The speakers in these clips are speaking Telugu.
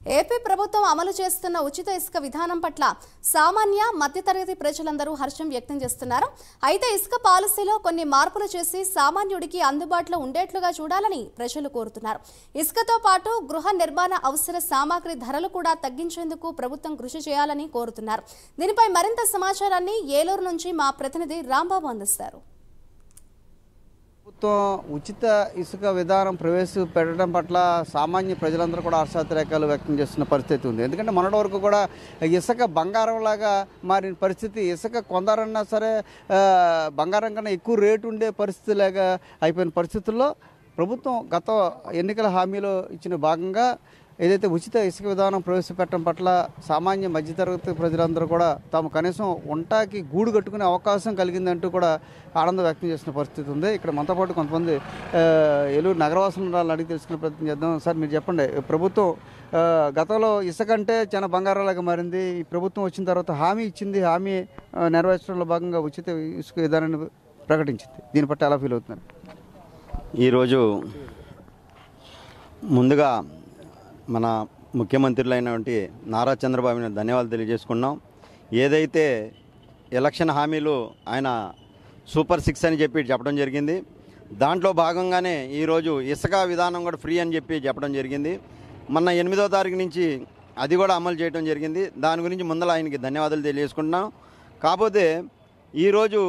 ఏపీ ప్రభుత్వం అమలు చేస్తున్న ఉచిత ఇసుక విధానం పట్ల సామాన్య మధ్యతరగతి ప్రజలందరూ హర్షం వ్యక్తం చేస్తున్నారు. అయితే ఇసుక పాలసీలో కొన్ని మార్పులు చేసి సామాన్యుడికి అందుబాటులో ఉండేట్లుగా చూడాలని ప్రజలు కోరుతున్నారు. ఇసుకతో పాటు గృహ నిర్మాణ అవసర సామాగ్రి ధరలు కూడా తగ్గించేందుకు ప్రభుత్వం కృషి చేయాలని కోరుతున్నారు. దీనిపై మరింత సమాచారాన్ని ఏలూరు నుంచి మా ప్రతినిధి రాంబాబు అందిస్తారు. ప్రభుత్వం ఉచిత ఇసుక విధానం ప్రవేశపెట్టడం పట్ల సామాన్య ప్రజలందరూ కూడా హర్షాతిరేకాలు వ్యక్తం చేస్తున్న పరిస్థితి ఉంది. ఎందుకంటే మొన్నటి వరకు కూడా ఇసుక బంగారంలాగా మారిన పరిస్థితి, ఇసుక కొందరన్నా సరే బంగారం కన్నా ఎక్కువ రేటు ఉండే పరిస్థితి లాగా అయిపోయిన పరిస్థితుల్లో ప్రభుత్వం గత ఎన్నికల హామీలో ఇచ్చిన భాగంగా ఏదైతే ఉచిత ఇసుక విధానం ప్రవేశపెట్టడం పట్ల సామాన్య మధ్యతరగతి ప్రజలందరూ కూడా తాము కనీసం వంటకి గూడు కట్టుకునే అవకాశం కలిగిందంటూ కూడా ఆనందం వ్యక్తం చేసిన పరిస్థితి ఉంది. ఇక్కడ మనతో పాటు కొంతమంది ఏలూరు నగరవాసులను అడిగి తెలుసుకునే ప్రయత్నం చేద్దాం. సార్, మీరు చెప్పండి, ప్రభుత్వం గతంలో ఇసుక అంటే చాలా బంగారాలాగా మారింది. ఈ ప్రభుత్వం వచ్చిన తర్వాత హామీ ఇచ్చింది, హామీ నెరవేర్చడంలో భాగంగా ఉచిత ఇసుక విధానాన్ని ప్రకటించింది. దీని పట్ల ఎలా ఫీల్ అవుతున్నారు? ఈరోజు ముందుగా మన ముఖ్యమంత్రులైనటువంటి నారా చంద్రబాబుని ధన్యవాదాలు తెలియజేసుకున్నాం. ఏదైతే ఎలక్షన్ హామీలు ఆయన సూపర్ 6 అని చెప్పడం జరిగింది. దాంట్లో భాగంగానే ఈరోజు ఇసుక విధానం కూడా ఫ్రీ అని చెప్పడం జరిగింది. మొన్న 8వ తారీఖు నుంచి అది కూడా అమలు చేయడం జరిగింది. దాని గురించి ముందర ఆయనకి ధన్యవాదాలు తెలియజేసుకుంటున్నాం. కాకపోతే ఈరోజు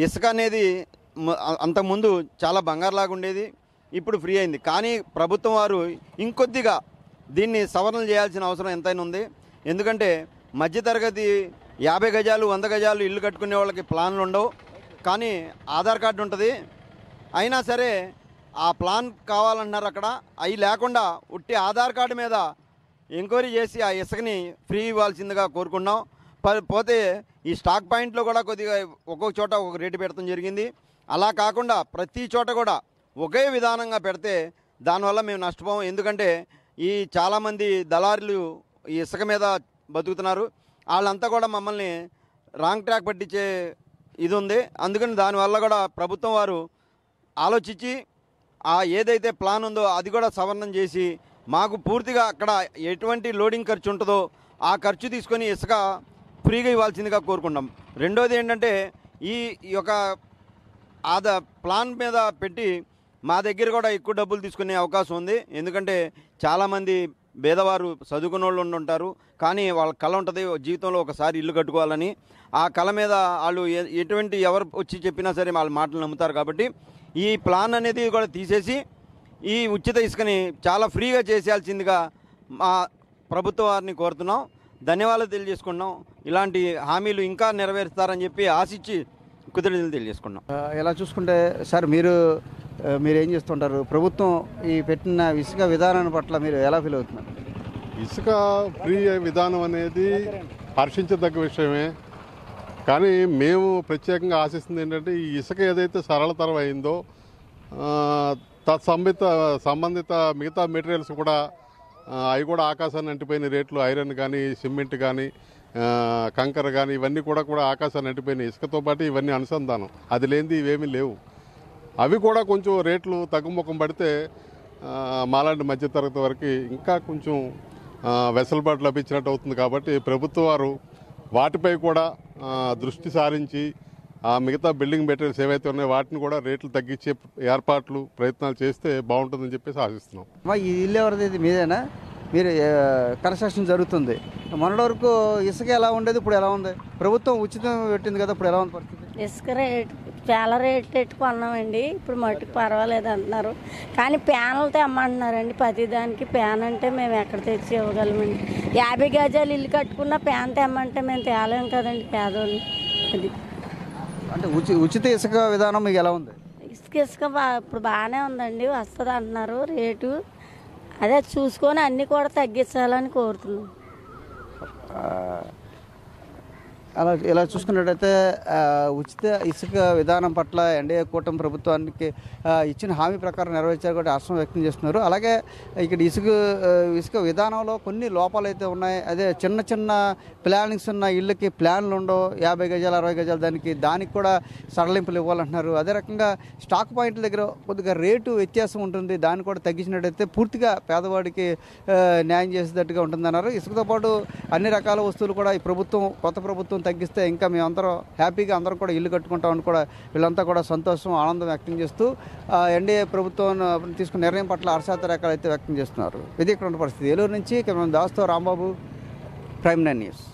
ఇసుక అనేది అంతకుముందు చాలా బంగారులాగా ఉండేది, ఇప్పుడు ఫ్రీ అయింది. కానీ ప్రభుత్వం వారు ఇంకొద్దిగా దీన్ని సవరణలు చేయాల్సిన అవసరం ఎంతైనా ఉంది. ఎందుకంటే మధ్యతరగతి 50 గజాలు 100 గజాలు ఇల్లు కట్టుకునే వాళ్ళకి ప్లాన్లు ఉండవు, కానీ ఆధార్ కార్డు ఉంటుంది. అయినా సరే ఆ ప్లాన్ కావాలన్నారు. అక్కడ అవి లేకుండా ఉట్టి ఆధార్ కార్డు మీద ఎంక్వైరీ చేసి ఆ ఇసుకని ఫ్రీ ఇవ్వాల్సిందిగా కోరుకున్నాం. పోతే ఈ స్టాక్ పాయింట్లో కూడా కొద్దిగా ఒక్కొక్క చోట ఒక్కొక్క రేటు పెడతాం జరిగింది. అలా కాకుండా ప్రతి చోట కూడా ఒకే విధానంగా పెడితే దానివల్ల మేము నష్టపోం. ఎందుకంటే ఈ చాలామంది దళారులు ఈ ఇసుక మీద బతుకుతున్నారు. వాళ్ళంతా కూడా మమ్మల్ని రాంగ్ ట్రాక్ పట్టించే ఇది ఉంది. అందుకని దానివల్ల కూడా ప్రభుత్వం వారు ఆలోచించి ఏదైతే ప్లాన్ ఉందో అది కూడా సవరణం చేసి మాకు పూర్తిగా అక్కడ ఎటువంటి లోడింగ్ ఖర్చు ఉంటుందో ఆ ఖర్చు తీసుకొని ఇసుక ఫ్రీగా ఇవ్వాల్సిందిగా కోరుకుంటాం. రెండోది ఏంటంటే ఈ యొక్క ప్లాన్ మీద పెట్టి మా దగ్గర కూడా ఎక్కువ డబ్బులు తీసుకునే అవకాశం ఉంది. ఎందుకంటే చాలామంది పేదవారు చదువుకున్న వాళ్ళు ఉంటారు, కానీ వాళ్ళ కళ ఉంటుంది జీవితంలో ఒకసారి ఇల్లు కట్టుకోవాలని. ఆ కళ మీద వాళ్ళు ఎవరు వచ్చి చెప్పినా సరే వాళ్ళ మాటలు నమ్ముతారు. కాబట్టి ఈ ప్లాన్ అనేది కూడా తీసేసి ఈ ఉచిత ఇసుకని చాలా ఫ్రీగా చేసేయాల్సిందిగా మా ప్రభుత్వ వారిని కోరుతున్నాం. ధన్యవాదాలు తెలియజేసుకున్నాం. ఇలాంటి హామీలు ఇంకా నెరవేరుస్తారని చెప్పి ఆశించి కృతజ్ఞతలు తెలియజేసుకున్నాం. ఇలా చూసుకుంటే సార్, మీరేం చేస్తుంటారు? ప్రభుత్వం ఈ పెట్టిన ఇసుక విధానాన్ని పట్ల మీరు ఎలా ఫీల్ అవుతున్నారు? ఇసుక ఫ్రీ విధానం అనేది హర్షించదగ్గ విషయమే. కానీ మేము ప్రత్యేకంగా ఆశిస్తుంది ఏంటంటే ఈ ఇసుక ఏదైతే సరళతరం అయిందో సంబంధిత మిగతా మెటీరియల్స్ కూడా అవి కూడా ఆకాశాన్ని అంటిపోయిన రేట్లు, ఐరన్ కానీ సిమెంట్ కానీ కంకర కానీ ఇవన్నీ కూడా ఆకాశాన్ని అంటిపోయినాయి. ఇసుకతో పాటు ఇవన్నీ అనుసంధానం, అది లేనిది ఇవేమీ లేవు. అవి కూడా కొంచెం రేట్లు తగ్గుముఖం పడితే మాలాంటి మధ్యతరగతి వరకు ఇంకా కొంచెం వెసులుబాటు లభించినట్టు అవుతుంది. కాబట్టి ప్రభుత్వం వారు వాటిపై కూడా దృష్టి సారించి ఆ మిగతా బిల్డింగ్ మెటీరియల్స్ ఏవైతే ఉన్నాయో వాటిని కూడా రేట్లు తగ్గించే ప్రయత్నాలు చేస్తే బాగుంటుందని చెప్పేసి ఆశిస్తున్నాం. ఈ ఇల్లు ఎవరిది? ఇది మీదేనా? మీరు కన్స్ట్రక్షన్ జరుగుతుంది. మొన్నటి వరకు ఇసుక ఎలా ఉండేది, ఇప్పుడు ఎలా ఉంది? ప్రభుత్వం ఉచితం పెట్టింది కదా, ఇప్పుడు ఎలా ఉంది పరిస్థితి? ఇసుక రేట్ చాలా రేట్లు పెట్టుకున్నామండి. ఇప్పుడు మట్టుకు పర్వాలేదు అంటున్నారు, కానీ ప్యాన్లు తెమ్మంటున్నారండి. ప్రతిదానికి ప్యాన్ అంటే మేము ఎక్కడ తెచ్చి ఇవ్వగలమండి? 50 గజాలు ఇల్లు కట్టుకున్న ప్యాన్ తెమ్మంటే మేము తేలేం కదండి పేదోళ్ళు. అది అంటే ఉచిత ఇసుక విధానం మీకు ఎలా ఉంది? ఇసుక ఇప్పుడు బాగానే ఉందండి, వస్తుంది అంటున్నారు రేటు. అదే చూసుకొని అన్నీ కూడా తగ్గించాలని కోరుతున్నాం. ఇలా చూసుకున్నట్టయితే ఉచిత ఇసుక విధానం పట్ల ఎన్డీఏ కూటమి ప్రభుత్వానికి ఇచ్చిన హామీ ప్రకారం నెరవేర్చారు కూడా హర్షం వ్యక్తం చేస్తున్నారు. అలాగే ఇక్కడ ఇసుక విధానంలో కొన్ని లోపాలు అయితే ఉన్నాయి. అదే చిన్న చిన్న ప్లానింగ్స్ ఉన్న ఇళ్ళకి ప్లాన్లు ఉండవు, 50 గజాలు 60 గజాలు దానికి కూడా సడలింపులు ఇవ్వాలంటున్నారు. అదే రకంగా స్టాక్ పాయింట్ల దగ్గర కొద్దిగా రేటు వ్యత్యాసం ఉంటుంది, దాన్ని కూడా తగ్గించినట్టయితే పూర్తిగా పేదవాడికి న్యాయం చేసేటట్టుగా ఉంటుందన్నారు. ఇసుకతో పాటు అన్ని రకాల వస్తువులు కూడా ఈ కొత్త ప్రభుత్వం తగ్గిస్తే ఇంకా మేమందరం హ్యాపీగా అందరం కూడా ఇల్లు కట్టుకుంటామని కూడా వీళ్ళంతా కూడా సంతోషం ఆనందం వ్యక్తం చేస్తూ ఎన్డీఏ ప్రభుత్వం తీసుకున్న నిర్ణయం పట్ల హర్షాతిరేకాలు అయితే వ్యక్తం చేస్తున్నారు. ఇది ఇక్కడ ఉన్న పరిస్థితి. ఏలూరు నుంచి దాస్తో రాంబాబు, ప్రైమ్ 9 న్యూస్.